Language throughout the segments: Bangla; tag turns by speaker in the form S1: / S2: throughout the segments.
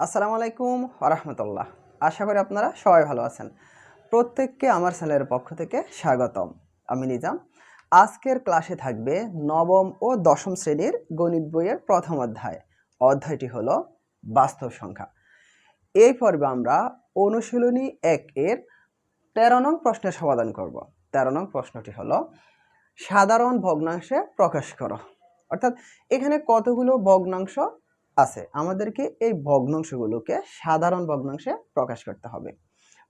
S1: আসসালামু আলাইকুম রাহমাতুল্লাহ। আশা করি আপনারা সবাই ভালো আছেন। প্রত্যেককে আমার চ্যানেলের পক্ষ থেকে স্বাগতম। আমি নিজাম। আজকের ক্লাসে থাকবে নবম ও দশম শ্রেণীর গণিত বইয়ের প্রথম অধ্যায়। অধ্যায়টি হলো বাস্তব সংখ্যা। এই পর্বে আমরা অনুশীলনী 1 এর 13 নং প্রশ্নের সমাধান করব। 13 নং প্রশ্নটি হলো সাধারণ ভগ্নাংশে প্রকাশ করো। অর্থাৎ এখানে কতগুলো ভগ্নাংশ আছে, আমাদেরকে এই ভগ্নাংশগুলোকে সাধারণ ভগ্নাংশে প্রকাশ করতে হবে।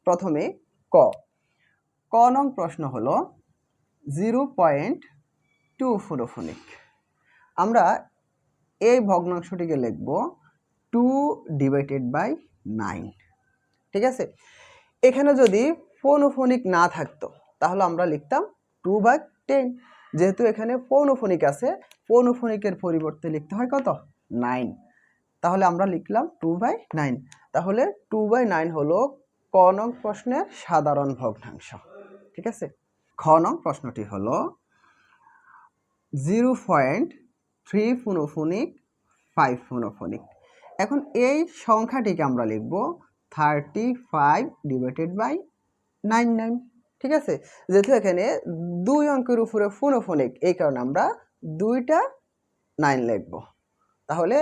S1: প্রথমে ক ক নং প্রশ্ন হলো 0.2 ফোনোফোনিক। আমরা এই ভগ্নাংশটিকে লিখব 2/9। ঠিক আছে, এখানে যদি ফোনোফোনিক না থাকতো তাহলে আমরা লিখতাম 2/10। যেহেতু এখানে ফোনোফোনিক আছে, ফোনোফোনিকের পরিবর্তে লিখতে হয় কত? 9। তাহলে আমরা লিখলাম 2/9। তাহলে 2/9 হলো ক নং প্রশ্নের সাধারণ ভগ্নাংশ। ঠিক আছে, খ নং প্রশ্নটি হলো 0.3 ফোনোফোনিক 5 ফোনোফোনিক। এখন এই সংখ্যাটিকে আমরা লিখব 35/99। ঠিক আছে, যেহেতু এখানে 2 অঙ্কের উপরে ফোনোফোনিক, এই কারণে আমরা 2টা 9 লিখব। তাহলে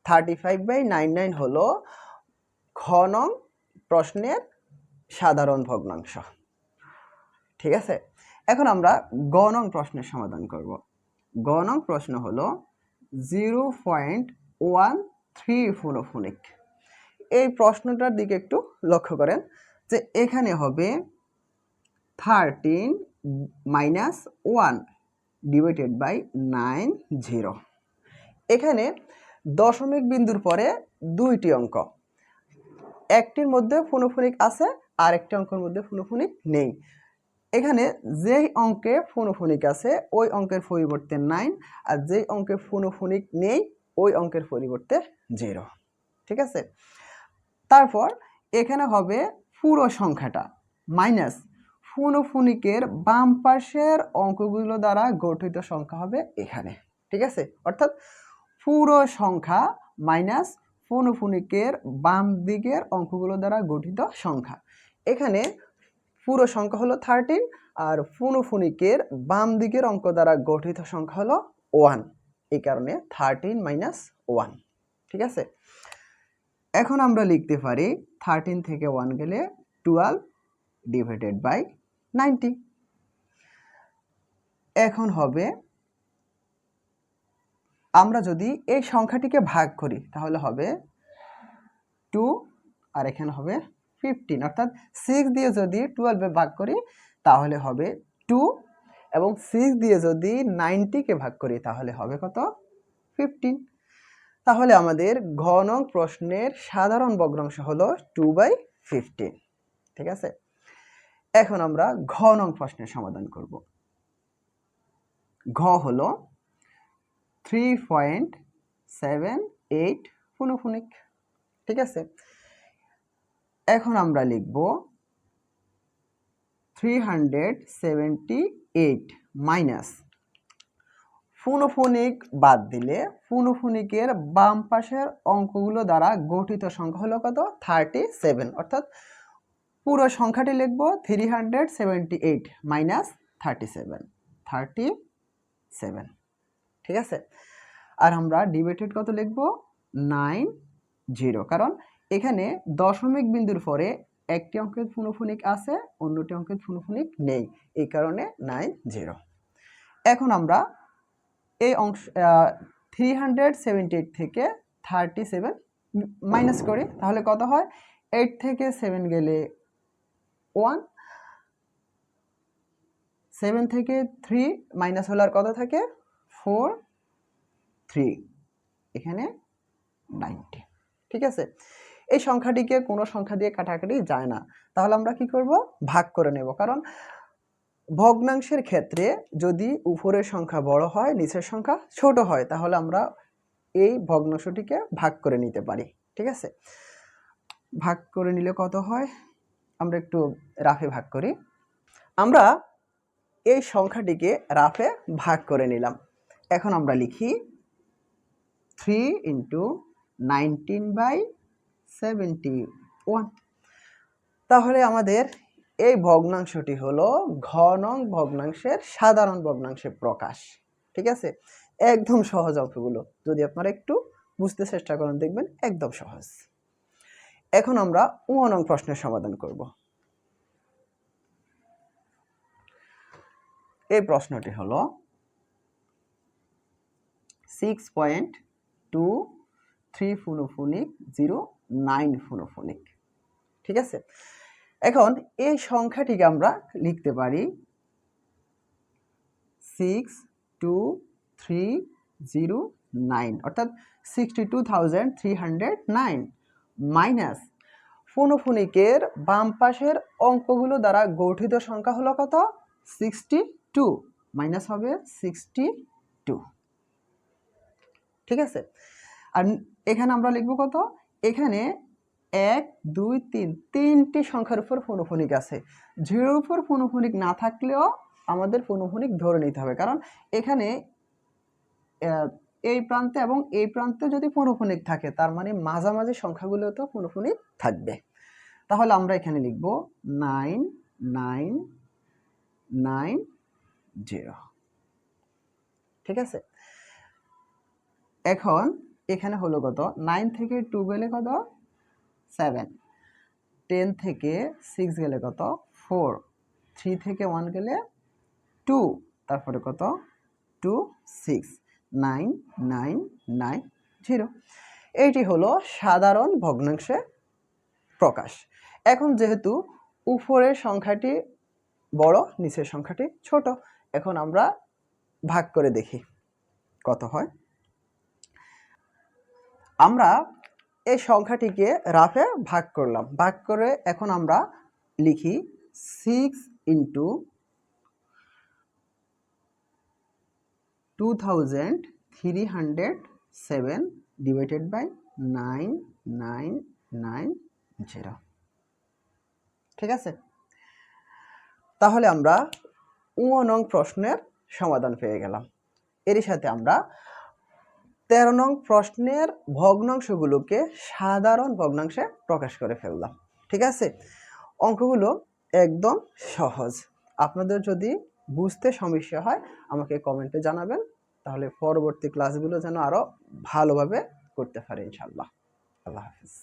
S1: 35/99 হলো খ নং প্রশ্নের সাধারণ ভগ্নাংশ। ঠিক আছে, এখন আমরা গ নং প্রশ্নের সমাধান করব। গ নং প্রশ্ন হলো 0.13 ফোনোফোনিক। এই প্রশ্নটার দিকে একটু লক্ষ্য করেন যে এখানে হবে 13 - 1/90। এখানে দশমিক বিন্দুর পরে দুইটি অঙ্ক, একটির মধ্যে ফোনোফোনিক আছে আর একটি অঙ্কের মধ্যে ফোনোফোনিক নেই। এখানে যেই অঙ্কে ফোনোফোনিক আছে ওই অঙ্কের পরিবর্তে 9, আর যেই অঙ্কে ফোনোফোনিক নেই ওই অঙ্কের পরিবর্তে 0। ঠিক আছে, তারপর এখানে হবে পুরো সংখ্যাটা মাইনাস ফোনোফোনিকের বাম পাশের অঙ্কগুলো দ্বারা গঠিত সংখ্যা হবে এখানে। ঠিক আছে, অর্থাৎ পুরো সংখ্যা মাইনাস ফোনোফোনিকের বাম দিকের অঙ্কগুলো দ্বারা গঠিত সংখ্যা। এখানে পুরো সংখ্যা হলো 13 আর ফোনোফোনিকের বাম দিকের অঙ্ক দ্বারা গঠিত সংখ্যা হলো 1। এই কারণে 13 - 1। ঠিক আছে, এখন আমরা লিখতে পারি 13 থেকে 1 গেলে 12/90। এখন হবে আমরা যদি এই সংখ্যাটিকে ভাগ করি তাহলে হবে 2 আর এখানে হবে 15। অর্থাৎ 6 দিয়ে যদি 12 ভাগ করি তাহলে হবে 2, এবং 6 দিয়ে যদি 90-কে ভাগ করি তাহলে হবে কত? 15। তাহলে আমাদের ঘ নং প্রশ্নের সাধারণ ভগ্নাংশ হলো 2/15। ঠিক আছে, এখন আমরা ঘ নং প্রশ্নের সমাধান করব। ঘ হলো 3.78 ফোনোফোনিক। ঠিক আছে, এখন আমরা লিখব 378 মাইনাস ফোনোফোনিক বাদ দিলে ফোনোফোনিকের বাম পাশের অঙ্কগুলো দ্বারা গঠিত সংখ্যা হলো কত? 37। অর্থাৎ পুরো সংখ্যাটি লিখব 378 মাইনাস 37। ঠিক আছে, আর আমরা ডিভাইডেড কত লিখব? 90, কারণ এখানে দশমিক বিন্দুর পরে একটি অঙ্কের ফোনোফোনিক আছে, অন্যটি অঙ্কের ফোনোফোনিক নেই, এই কারণে 90। এখন আমরা এই অংশ 378 থেকে 37 মাইনাস করি, তাহলে কত হয়? 8 থেকে 7 গেলে 1, 7 থেকে 3 মাইনাস হলে আর কত থাকে? 4, 3, এখানে 90। ঠিক আছে, এই সংখ্যাটিকে কোনো সংখ্যা দিয়ে কাটাকাটি যায় না, তাহলে আমরা কি করব? ভাগ করে নেব। কারণ ভগ্নাংশের ক্ষেত্রে যদি উপরের সংখ্যা বড় হয় নিচের সংখ্যা ছোট হয় তাহলে আমরা এই ভগ্নাংশটিকে ভাগ করে নিতে পারি। ঠিক আছে, ভাগ করে নিলে কত হয়? আমরা একটু রাফে ভাগ করি। আমরা এই সংখ্যাটিকে রাফে ভাগ করে নিলাম। এখন আমরা লিখি 3 × 19/7 71। তাহলে আমাদের এই ভগ্নাংশটি হলো ঘ নং ভগ্নাংশের সাধারণ ভগ্নাংশে প্রকাশ। ঠিক আছে, একদম সহজ অঙ্কগুলো, যদি আপনারা একটু বুঝতে চেষ্টা করেন দেখবেন একদম সহজ। এখন আমরা উ নং প্রশ্নের সমাধান করব। এই প্রশ্নটি হলো 6.23 ঠিক আছে। এখন এই সংখ্যাটিকে আমরা লিখতে পারি 62309 অর্থাৎ 62,309 মাইনাস ফোনোফোনিকের বাম পাশের অঙ্কগুলো দ্বারা গঠিত সংখ্যা হলো কত? 62, মাইনাস হবে 62। ঠিক আছে, আর এখানে আমরা লিখব কত? এখানে 1 2 3 তিনটি সংখ্যার উপর ফোনোফোনিক আছে। 0 উপর ফোনোফোনিক না থাকলেও আমাদের ফোনোফোনিক ধরে নিতে হবে, কারণ এখানে এই প্রান্তে এবং এই প্রান্তে যদি ফোনোফোনিক থাকে তার মানে মাঝামাঝি সংখ্যাগুলোতেও ফোনোফোনিক থাকবে। তাহলে আমরা এখানে লিখব 9990। ঠিক আছে, এখন এখানে হলো কত? 9 থেকে 2 গেলে কত? 7, 10 থেকে 6 গেলে কত? 4, 3 থেকে 1 গেলে 2, তারপরে কত? 2 6 9 9 9 0। এইটি হলো সাধারণ ভগ্নাংশে প্রকাশ। এখন যেহেতু উপরের সংখ্যাটি বড় নিচের সংখ্যাটি ছোট, এখন আমরা ভাগ করে দেখি কত হয়। আমরা এই সংখ্যাটিকে রাফে ভাগ করলাম, ভাগ করে এখন আমরা লিখি 6 × 2307 ডিভাইডেড বাই 9990। ঠিক আছে, তাহলে আমরা উ নং প্রশ্নের সমাধান পেয়ে গেলাম। এরই সাথে আমরা 13 নং প্রশ্নের ভগ্নাংশগুলোকে সাধারণ ভগ্নাংশে প্রকাশ করে ফেললাম। ঠিক আছে, অঙ্কগুলো একদম সহজ। আপনাদের যদি বুঝতে সমস্যা হয় আমাকে কমেন্টে জানাবেন, তাহলে পরবর্তী ক্লাসগুলো যেন আরো ভালোভাবে করতে পারি ইনশাআল্লাহ। আল্লাহ হাফেজ।